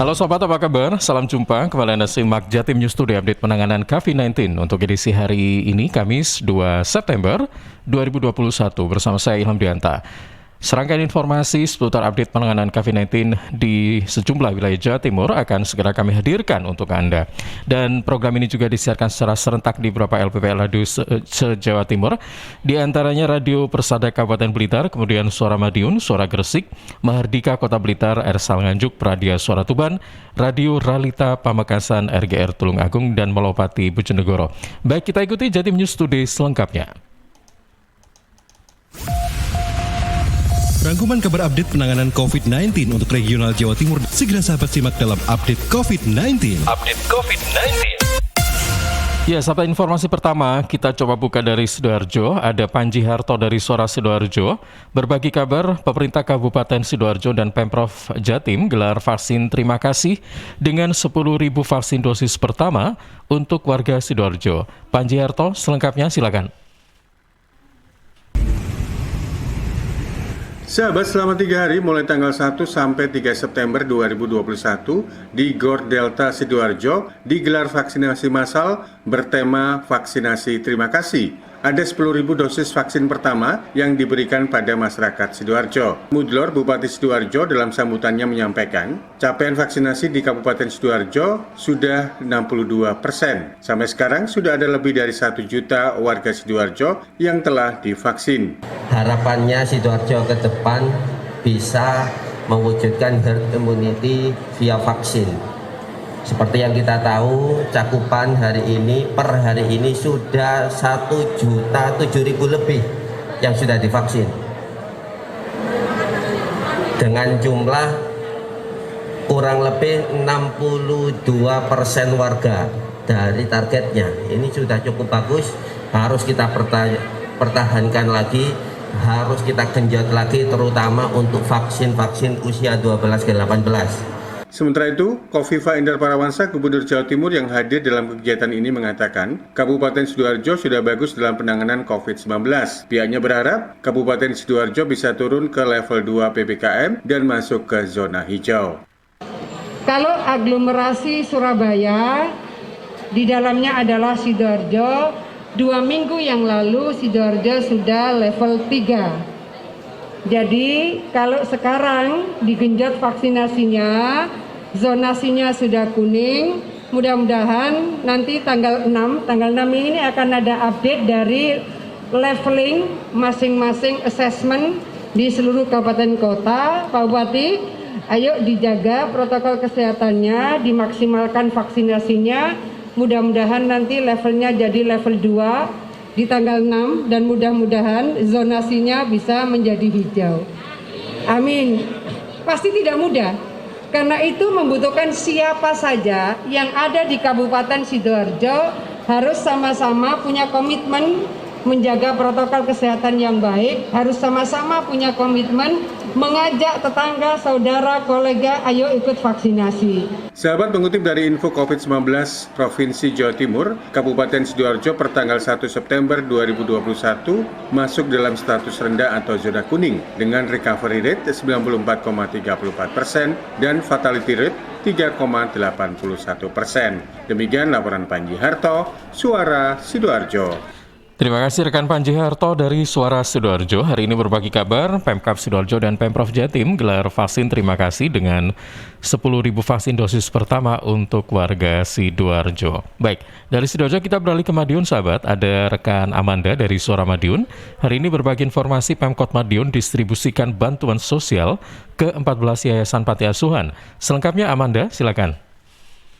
Halo sobat, apa kabar? Salam jumpa, kembali Anda simak Jatim News Today update penanganan COVID-19 untuk edisi hari ini, Kamis 2 September 2021 bersama saya Ilham Dianta. Serangkaian informasi seputar update penanganan COVID-19 di sejumlah wilayah Jawa Timur akan segera kami hadirkan untuk Anda. Dan program ini juga disiarkan secara serentak di beberapa LPPL radio se-Jawa Timur, di antaranya Radio Persada Kabupaten Blitar, kemudian Suara Madiun, Suara Gresik, Mahardika Kota Blitar, RSal Nganjuk, Pradia Suara Tuban, Radio Ralita Pamekasan, RGR Tulung Agung, dan Melopati Bojonegoro. Baik, kita ikuti Jatim News Today selengkapnya. Rangkuman kabar update penanganan COVID-19 untuk regional Jawa Timur segera sahabat simak dalam Update COVID-19. Ya, sahabat, informasi pertama kita coba buka dari Sidoarjo. Ada Panji Harto dari Suara Sidoarjo berbagi kabar pemerintah Kabupaten Sidoarjo dan Pemprov Jatim gelar vaksin terima kasih dengan 10.000 vaksin dosis pertama untuk warga Sidoarjo. Panji Harto selengkapnya silakan. Sahabat, selama 3 hari mulai tanggal 1 sampai 3 September 2021 di Gor Delta Sidoarjo digelar vaksinasi massal bertema vaksinasi terima kasih. Ada 10.000 dosis vaksin pertama yang diberikan pada masyarakat Sidoarjo. Mudlor Bupati Sidoarjo dalam sambutannya menyampaikan, capaian vaksinasi di Kabupaten Sidoarjo sudah 62%. Sampai sekarang sudah ada lebih dari 1 juta warga Sidoarjo yang telah divaksin. Harapannya Sidoarjo ke depan bisa mewujudkan herd immunity via vaksin. Seperti yang kita tahu, cakupan per hari ini sudah 1.007.000 lebih yang sudah divaksin. Dengan jumlah kurang lebih 62% warga dari targetnya. Ini sudah cukup bagus, harus kita pertahankan lagi, harus kita genjot lagi terutama untuk vaksin usia 12 ke 18. Sementara itu, Kofifa Indar Parawansa, Gubernur Jawa Timur yang hadir dalam kegiatan ini mengatakan, Kabupaten Sidoarjo sudah bagus dalam penanganan COVID-19. Pihaknya berharap Kabupaten Sidoarjo bisa turun ke level 2 PPKM dan masuk ke zona hijau. Kalau aglomerasi Surabaya, di dalamnya adalah Sidoarjo, 2 minggu yang lalu Sidoarjo sudah level 3. Jadi kalau sekarang digenjot vaksinasinya, zonasinya sudah kuning, mudah-mudahan nanti tanggal 6 ini akan ada update dari leveling masing-masing assessment di seluruh kabupaten kota. Pak Bupati, ayo dijaga protokol kesehatannya, dimaksimalkan vaksinasinya, mudah-mudahan nanti levelnya jadi level 2 di tanggal 6 dan mudah-mudahan zonasinya bisa menjadi hijau. Amin. Pasti tidak mudah, karena itu membutuhkan siapa saja yang ada di Kabupaten Sidoarjo harus sama-sama punya komitmen menjaga protokol kesehatan yang baik, harus sama-sama punya komitmen mengajak tetangga, saudara, kolega, ayo ikut vaksinasi. Sahabat, mengutip dari info COVID-19 Provinsi Jawa Timur, Kabupaten Sidoarjo pertanggal 1 September 2021 masuk dalam status rendah atau zona kuning dengan recovery rate 94,34% dan fatality rate 3,81%. Demikian laporan Panji Harto, Suara Sidoarjo. Terima kasih rekan Panji Harto dari Suara Sidoarjo. Hari ini berbagi kabar, Pemkab Sidoarjo dan Pemprov Jatim gelar vaksin terima kasih dengan 10.000 vaksin dosis pertama untuk warga Sidoarjo. Baik, dari Sidoarjo kita beralih ke Madiun, sahabat. Ada rekan Amanda dari Suara Madiun. Hari ini berbagi informasi Pemkot Madiun distribusikan bantuan sosial ke 14 yayasan panti asuhan. Selengkapnya Amanda, silakan.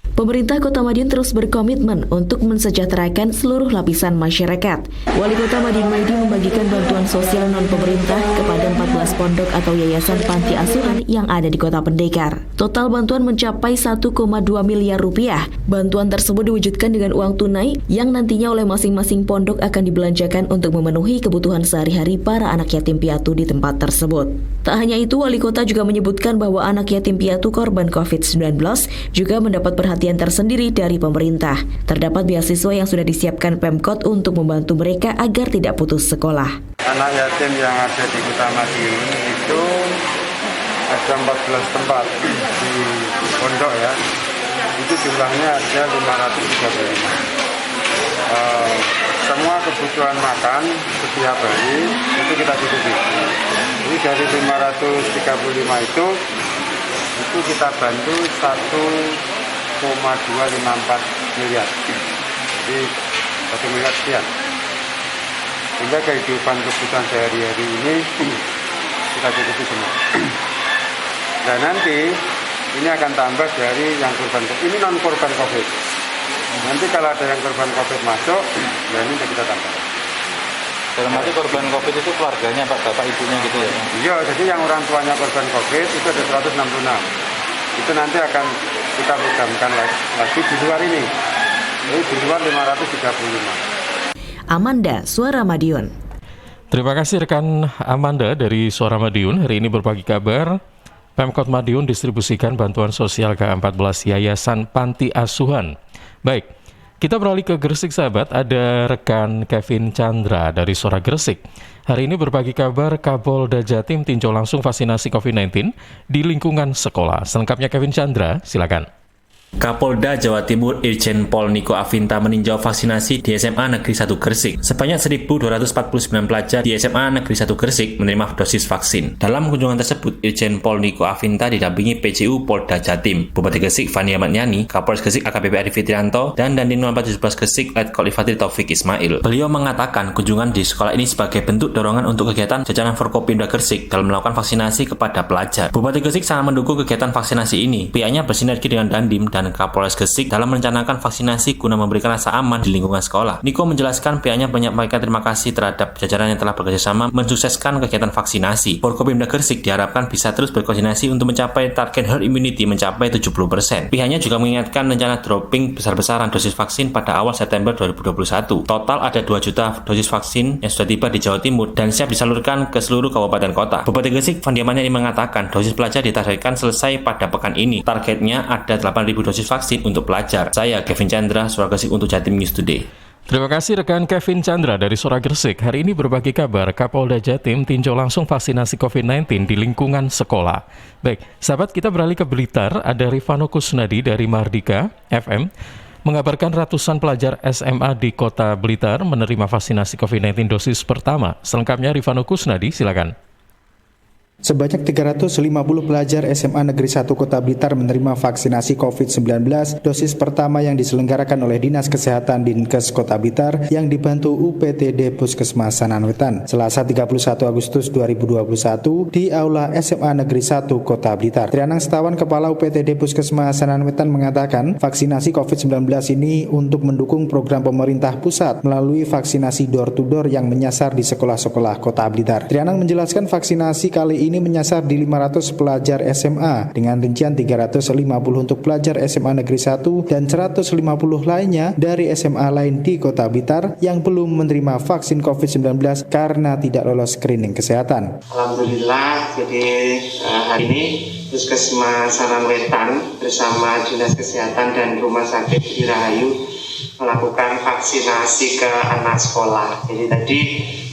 Pemerintah Kota Madiun terus berkomitmen untuk mensejahterakan seluruh lapisan masyarakat. Wali Kota Madiun Maidi membagikan bantuan sosial non-pemerintah kepada 14 pondok atau yayasan panti asuhan yang ada di Kota Pendekar. Total bantuan mencapai 1,2 miliar rupiah. Bantuan tersebut diwujudkan dengan uang tunai yang nantinya oleh masing-masing pondok akan dibelanjakan untuk memenuhi kebutuhan sehari-hari para anak yatim piatu di tempat tersebut. Tak hanya itu, Wali Kota juga menyebutkan bahwa anak yatim piatu korban COVID-19 juga mendapat perhatian tersendiri dari pemerintah. Terdapat beasiswa yang sudah disiapkan Pemkot untuk membantu mereka agar tidak putus sekolah. Anak yatim yang ada di Kota Madiun itu ada 14 tempat di pondok itu jumlahnya ada 535. Semua kebutuhan makan setiap hari itu kita cukupi. Jadi dari 535 itu kita bantu 1,254 miliar. Jadi 1 miliar sekian. Sehingga kehidupan kebutuhan sehari-hari ini kita cukupi semua. Dan nanti ini akan tambah dari yang korban COVID. Ini non korban COVID. Nanti kalau ada yang korban COVID masuk, ya ini kita tambah. Dalam arti korban COVID itu keluarganya, Pak, bapak ibunya gitu ya? Iya, jadi yang orang tuanya korban COVID itu ada 166. Itu nanti akan kita programkan lagi di luar ini. Jadi di luar 535. Amanda, Suara Madiun. Terima kasih rekan Amanda dari Suara Madiun. Hari ini berbagi kabar, Pemkot Madiun distribusikan bantuan sosial ke 14 yayasan panti asuhan. Baik, kita beralih ke Gresik, sahabat. Ada rekan Kevin Chandra dari Suara Gresik. Hari ini berbagi kabar Kapolda Jatim tinjau langsung vaksinasi COVID-19 di lingkungan sekolah. Selengkapnya Kevin Chandra, silakan. Kapolda Jawa Timur Irjen Pol Niko Afinta meninjau vaksinasi di SMA Negeri 1 Gresik. Sebanyak 1.249 pelajar di SMA Negeri 1 Gresik menerima dosis vaksin. Dalam kunjungan tersebut, Irjen Pol Niko Afinta didampingi PJU Polda Jatim, Bupati Gresik Fani Ahmad Yani, Kapolres Gresik AKBP Arif Fitrianto, dan Dandim 1417 Gresik Letkol Infantri Taufik Ismail. Beliau mengatakan kunjungan di sekolah ini sebagai bentuk dorongan untuk kegiatan jajaran Forkopimda Gresik dalam melakukan vaksinasi kepada pelajar. Bupati Gresik sangat mendukung kegiatan vaksinasi ini. Pihaknya bersinergi dengan Dandim dan Kapolres Gresik dalam merencanakan vaksinasi guna memberikan rasa aman di lingkungan sekolah. Niko menjelaskan pihaknya menyampaikan terima kasih terhadap jajaran yang telah bekerjasama mensukseskan kegiatan vaksinasi. Forkopimda Gresik diharapkan bisa terus berkoordinasi untuk mencapai target herd immunity mencapai 70%. Pihaknya juga mengingatkan rencana dropping besar-besaran dosis vaksin pada awal September 2021. Total ada 2 juta dosis vaksin yang sudah tiba di Jawa Timur dan siap disalurkan ke seluruh kabupaten kota. Bupati Gresik Fandi Ahmad Yani mengatakan dosis pelajar ditargetkan selesai pada pekan ini. Targetnya ada 8.000 dosis vaksin untuk pelajar. Saya Kevin Chandra, Suara Gresik untuk Jatim News Today. Terima kasih rekan Kevin Chandra dari Suara Gresik. Hari ini berbagi kabar Kapolda Jatim tinjau langsung vaksinasi COVID-19 di lingkungan sekolah. Baik, sahabat, kita beralih ke Blitar. Ada Rifano Kusnadi dari Mahardika FM mengabarkan ratusan pelajar SMA di Kota Blitar menerima vaksinasi COVID-19 dosis pertama. Selengkapnya Rifano Kusnadi, silakan. Sebanyak 350 pelajar SMA Negeri 1 Kota Blitar menerima vaksinasi COVID-19 dosis pertama yang diselenggarakan oleh Dinas Kesehatan Dinkes Kota Blitar yang dibantu UPTD Puskesmas Sananwetan Selasa 31 Agustus 2021 di Aula SMA Negeri 1 Kota Blitar. Trianang Setiawan, Kepala UPTD Puskesmas Sananwetan mengatakan vaksinasi COVID-19 ini untuk mendukung program pemerintah pusat melalui vaksinasi door-to-door yang menyasar di sekolah-sekolah Kota Blitar. Trianang menjelaskan vaksinasi kali ini menyasar di 500 pelajar SMA dengan rincian 350 untuk pelajar SMA Negeri 1 dan 150 lainnya dari SMA lain di Kota Blitar yang belum menerima vaksin COVID-19 karena tidak lolos screening kesehatan. Alhamdulillah, jadi hari ini Puskesmas Sananwetan bersama Dinas Kesehatan dan Rumah Sakit Dirahayu melakukan vaksinasi ke anak sekolah. Jadi tadi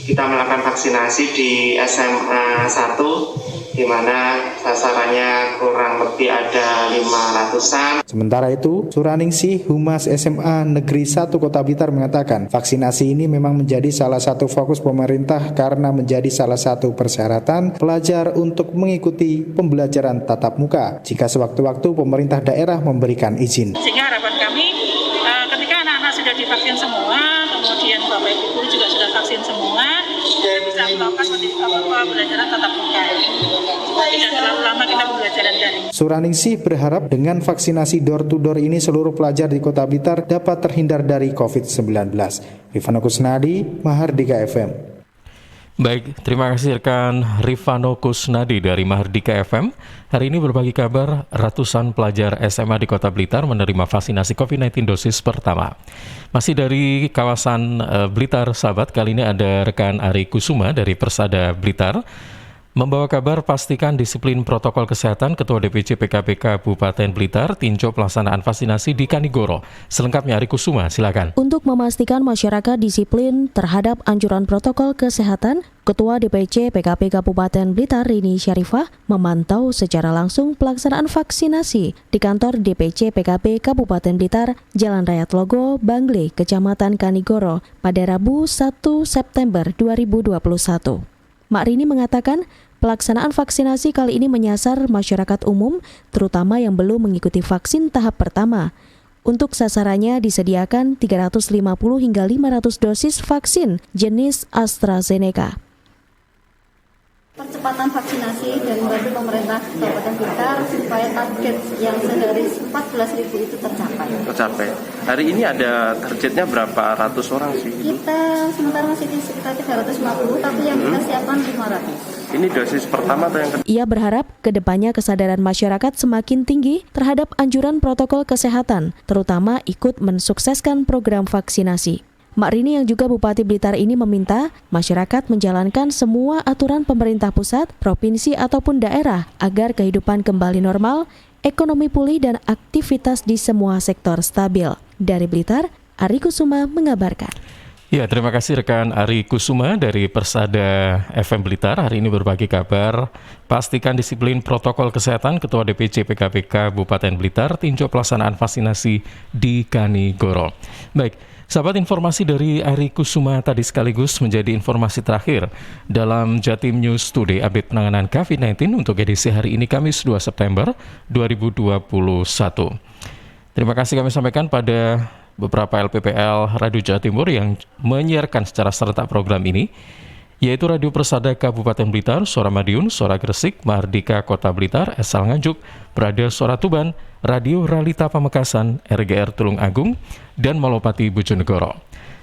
kita melakukan vaksinasi di SMA 1 di mana sasarannya kurang lebih ada 500-an. Sementara itu, Suraningsih, Humas SMA Negeri 1 Kota Blitar mengatakan vaksinasi ini memang menjadi salah satu fokus pemerintah karena menjadi salah satu persyaratan pelajar untuk mengikuti pembelajaran tatap muka jika sewaktu-waktu pemerintah daerah memberikan izin. Sehingga harapan kami ketika anak-anak sudah divaksin semua, kemudian Bapak Ibu guru juga sudah vaksin semua, dan bisa melakukan pembelajaran tatap muka. Tidak terlalu lama kita pembelajaran daring. Suraningsih berharap dengan vaksinasi door-to-door ini seluruh pelajar di Kota Blitar dapat terhindar dari COVID-19. Rifano Kusnadi, Mahardika FM. Baik, terima kasih rekan Rifano Kusnadi dari Mahardika FM. Hari ini berbagi kabar ratusan pelajar SMA di Kota Blitar menerima vaksinasi COVID-19 dosis pertama. Masih dari kawasan Blitar, sahabat, kali ini ada rekan Ari Kusuma dari Persada Blitar Membawa kabar pastikan disiplin protokol kesehatan, Ketua DPC PKB Kabupaten Blitar tinjau pelaksanaan vaksinasi di Kanigoro. Selengkapnya Ari Kusuma, silakan. Untuk memastikan masyarakat disiplin terhadap anjuran protokol kesehatan, Ketua DPC PKB Kabupaten Blitar Rini Syarifah memantau secara langsung pelaksanaan vaksinasi di kantor DPC PKB Kabupaten Blitar, Jalan Raya Tlogo, Bangle, Kecamatan Kanigoro pada Rabu 1 September 2021. Mak Rini mengatakan pelaksanaan vaksinasi kali ini menyasar masyarakat umum, terutama yang belum mengikuti vaksin tahap pertama. Untuk sasarannya disediakan 350 hingga 500 dosis vaksin jenis AstraZeneca. Percepatan vaksinasi dan membantu pemerintah Kabupaten Blitar supaya target yang sehari 14.000 itu tercapai. Hari ini ada targetnya berapa ratus orang sih? Kita sementara masih di sekitar 350, tapi yang kita siapkan 500. Ini dosis pertama atau yang kedua? Ia berharap kedepannya kesadaran masyarakat semakin tinggi terhadap anjuran protokol kesehatan, terutama ikut mensukseskan program vaksinasi. Mak Rini yang juga Bupati Blitar ini meminta masyarakat menjalankan semua aturan pemerintah pusat, provinsi ataupun daerah agar kehidupan kembali normal, ekonomi pulih dan aktivitas di semua sektor stabil. Dari Blitar, Ari Kusuma mengabarkan. Ya, terima kasih rekan Ari Kusuma dari Persada FM Blitar. Hari ini berbagi kabar, pastikan disiplin protokol kesehatan, Ketua DPC PKB Kabupaten Blitar tinjau pelaksanaan vaksinasi di Kanigoro. Baik, sahabat, informasi dari Ari Kusuma tadi sekaligus menjadi informasi terakhir dalam Jatim News Today update penanganan COVID-19 untuk edisi hari ini Kamis 2 September 2021. Terima kasih kami sampaikan pada beberapa LPPL Radio Jawa Timur yang menyiarkan secara serentak program ini, yaitu Radio Persada Kabupaten Blitar, Suara Madiun, Suara Gresik, Mardika Kota Blitar, Esal Nganjuk, Radio Suara Tuban, Radio Ralita Pamekasan, RGR Tulung Agung, dan Malopati Bojonegoro.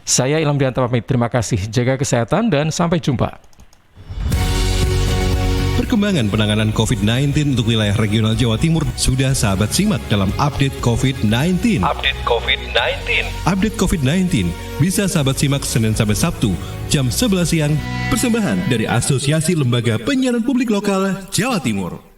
Saya Ilham Dianta pamit, terima kasih, jaga kesehatan dan sampai jumpa. Perkembangan penanganan COVID-19 untuk wilayah regional Jawa Timur sudah sahabat simak dalam Update COVID-19. Update COVID-19 bisa sahabat simak Senin sampai Sabtu jam 11 siang. Persembahan dari Asosiasi Lembaga Penyiaran Publik Lokal Jawa Timur.